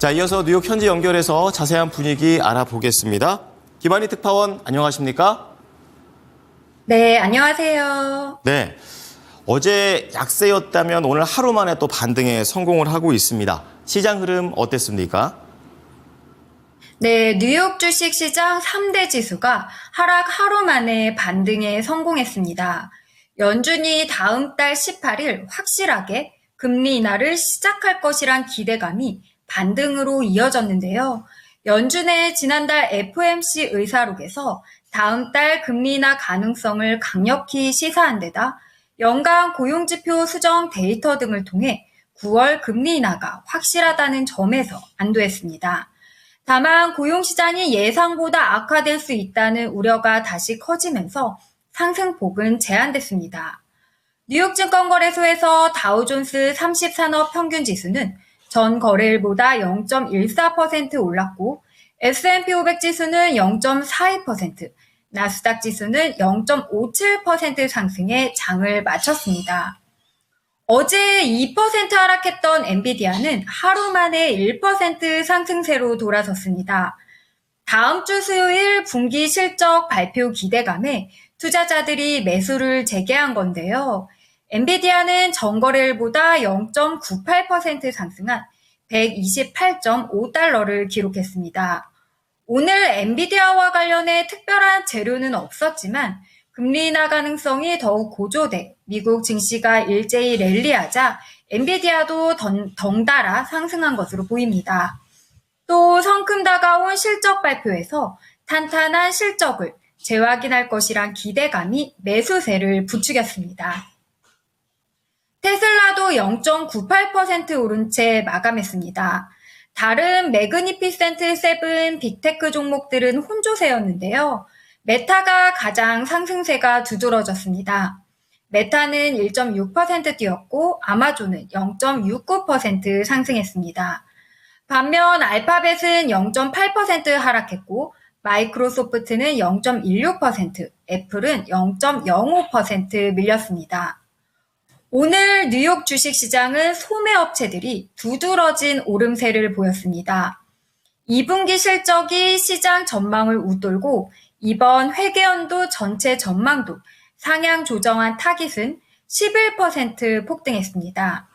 자, 이어서 뉴욕 현지 연결해서 자세한 분위기 알아보겠습니다. 김한희 특파원, 안녕하십니까? 네, 안녕하세요. 네, 어제 약세였다면 오늘 하루 만에 또 반등에 성공을 하고 있습니다. 시장 흐름 어땠습니까? 네, 뉴욕 주식시장 3대 지수가 하락 하루 만에 반등에 성공했습니다. 연준이 다음 달 18일 확실하게 금리 인하를 시작할 것이란 기대감이 반등으로 이어졌는데요. 연준의 지난달 FOMC 의사록에서 다음 달 금리 인하 가능성을 강력히 시사한 데다 연간 고용지표 수정 데이터 등을 통해 9월 금리 인하가 확실하다는 점에서 안도했습니다. 다만 고용시장이 예상보다 악화될 수 있다는 우려가 다시 커지면서 상승폭은 제한됐습니다. 뉴욕 증권거래소에서 다우존스 30산업 평균지수는 전 거래일보다 0.14% 올랐고 S&P 500 지수는 0.42%, 나스닥 지수는 0.57% 상승해 장을 마쳤습니다. 어제 2% 하락했던 엔비디아는 하루 만에 1% 상승세로 돌아섰습니다. 다음 주 수요일 분기 실적 발표 기대감에 투자자들이 매수를 재개한 건데요. 엔비디아는 전거래일보다 0.98% 상승한 128.5달러를 기록했습니다. 오늘 엔비디아와 관련해 특별한 재료는 없었지만 금리 인하 가능성이 더욱 고조돼 미국 증시가 일제히 랠리하자 엔비디아도 덩달아 상승한 것으로 보입니다. 또 성큼 다가온 실적 발표에서 탄탄한 실적을 재확인할 것이란 기대감이 매수세를 부추겼습니다. 테슬라도 0.98% 오른 채 마감했습니다. 다른 매그니피센트 7 빅테크 종목들은 혼조세였는데요. 메타가 가장 상승세가 두드러졌습니다. 메타는 1.6% 뛰었고 아마존은 0.69% 상승했습니다. 반면 알파벳은 0.8% 하락했고 마이크로소프트는 0.16%, 애플은 0.05% 밀렸습니다. 오늘 뉴욕 주식시장은 소매업체들이 두드러진 오름세를 보였습니다. 2분기 실적이 시장 전망을 웃돌고 이번 회계연도 전체 전망도 상향 조정한 타깃은 11% 폭등했습니다.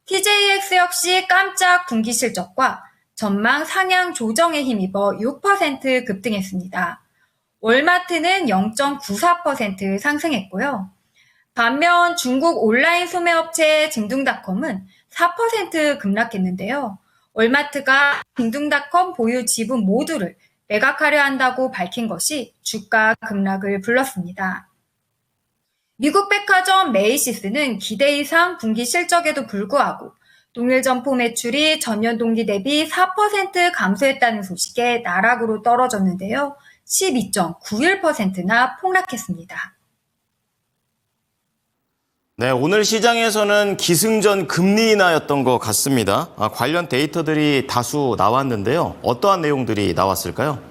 TJX 역시 깜짝 분기 실적과 전망 상향 조정에 힘입어 6% 급등했습니다. 월마트는 0.94% 상승했고요. 반면 중국 온라인 소매업체 징둥닷컴은 4% 급락했는데요. 월마트가 징둥닷컴 보유 지분 모두를 매각하려 한다고 밝힌 것이 주가 급락을 불렀습니다. 미국 백화점 메이시스는 기대 이상 분기 실적에도 불구하고 동일 점포 매출이 전년 동기 대비 4% 감소했다는 소식에 나락으로 떨어졌는데요. 12.91%나 폭락했습니다. 네, 오늘 시장에서는 기승전 금리 인하였던 것 같습니다. 관련 데이터들이 다수 나왔는데요. 어떠한 내용들이 나왔을까요?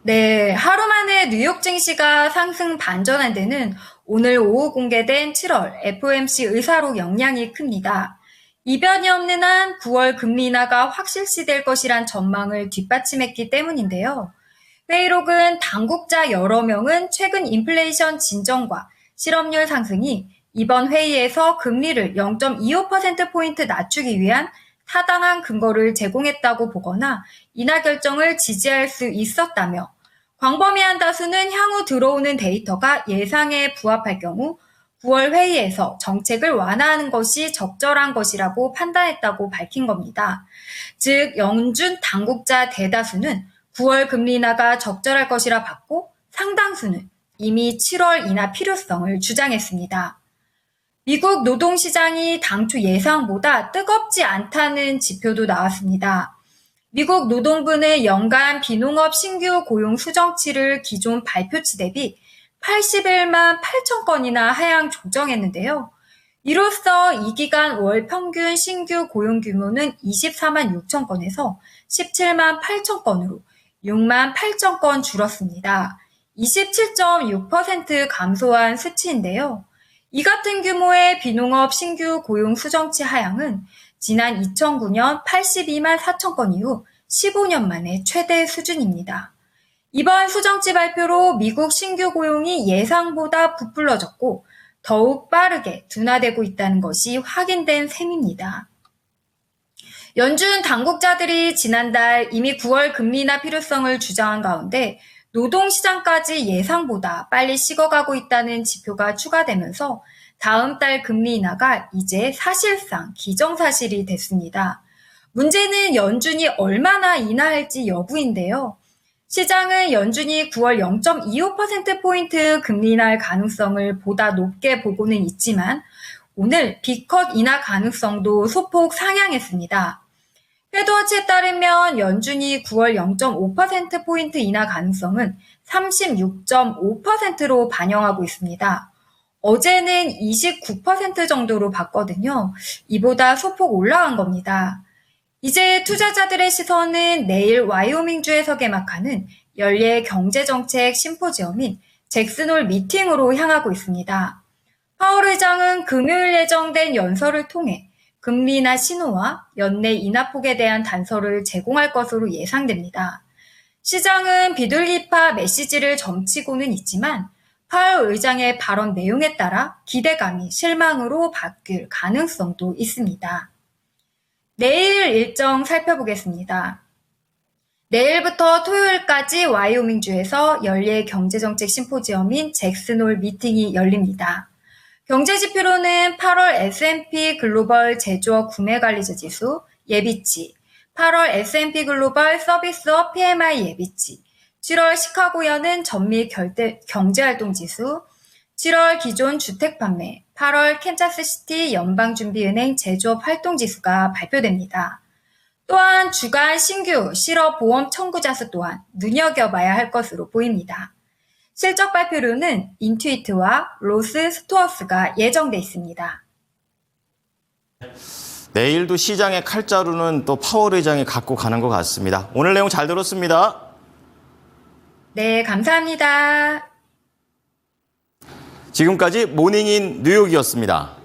네, 하루 만에 뉴욕 증시가 상승 반전한 데는 오늘 오후 공개된 7월 FOMC 의사록 영향이 큽니다. 이변이 없는 한 9월 금리 인하가 확실시될 것이란 전망을 뒷받침했기 때문인데요. 회의록은 당국자 여러 명은 최근 인플레이션 진정과 실업률 상승이 이번 회의에서 금리를 0.25%포인트 낮추기 위한 타당한 근거를 제공했다고 보거나 인하 결정을 지지할 수 있었다며 광범위한 다수는 향후 들어오는 데이터가 예상에 부합할 경우 9월 회의에서 정책을 완화하는 것이 적절한 것이라고 판단했다고 밝힌 겁니다. 즉 연준 당국자 대다수는 9월 금리 인하가 적절할 것이라 봤고 상당수는 이미 7월 인하 필요성을 주장했습니다. 미국 노동시장이 당초 예상보다 뜨겁지 않다는 지표도 나왔습니다. 미국 노동부는 연간 비농업 신규 고용 수정치를 기존 발표치 대비 81만 8천 건이나 하향 조정했는데요. 이로써 이 기간 월 평균 신규 고용 규모는 24만 6천 건에서 17만 8천 건으로 6만 8천 건 줄었습니다. 27.6% 감소한 수치인데요. 이 같은 규모의 비농업 신규 고용 수정치 하향은 지난 2009년 82만 4천 건 이후 15년 만에 최대 수준입니다. 이번 수정치 발표로 미국 신규 고용이 예상보다 부풀러졌고 더욱 빠르게 둔화되고 있다는 것이 확인된 셈입니다. 연준 당국자들이 지난달 이미 9월 금리 인하 필요성을 주장한 가운데 노동시장까지 예상보다 빨리 식어가고 있다는 지표가 추가되면서 다음 달 금리 인하가 이제 사실상 기정사실이 됐습니다. 문제는 연준이 얼마나 인하할지 여부인데요. 시장은 연준이 9월 0.25%포인트 금리 인하할 가능성을 보다 높게 보고는 있지만 오늘 B컷 인하 가능성도 소폭 상향했습니다. 헤드워치에 따르면 연준이 9월 0.5%포인트 인하 가능성은 36.5%로 반영하고 있습니다. 어제는 29% 정도로 봤거든요. 이보다 소폭 올라간 겁니다. 이제 투자자들의 시선은 내일 와이오밍주에서 개막하는 연례 경제정책 심포지엄인 잭슨홀 미팅으로 향하고 있습니다. 파월 의장은 금요일 예정된 연설을 통해 금리 인하 신호와 연내 인하폭에 대한 단서를 제공할 것으로 예상됩니다. 시장은 비둘기파 메시지를 점치고는 있지만 파월 의장의 발언 내용에 따라 기대감이 실망으로 바뀔 가능성도 있습니다. 내일 일정 살펴보겠습니다. 내일부터 토요일까지 와이오밍주에서 연례 경제정책 심포지엄인 잭슨홀 미팅이 열립니다. 경제지표로는 8월 S&P 글로벌 제조업 구매관리자 지수 예비치, 8월 S&P 글로벌 서비스업 PMI 예비치, 7월 시카고연은 전미 경제활동지수, 7월 기존 주택판매, 8월 캔자스시티 연방준비은행 제조업 활동지수가 발표됩니다. 또한 주간 신규 실업보험 청구자 수 또한 눈여겨봐야 할 것으로 보입니다. 실적 발표로는 인투이트와 로스 스토어스가 예정돼 있습니다. 내일도 시장의 칼자루는 또 파월 의장이 갖고 가는 것 같습니다. 오늘 내용 잘 들었습니다. 네, 감사합니다. 지금까지 모닝인 뉴욕이었습니다.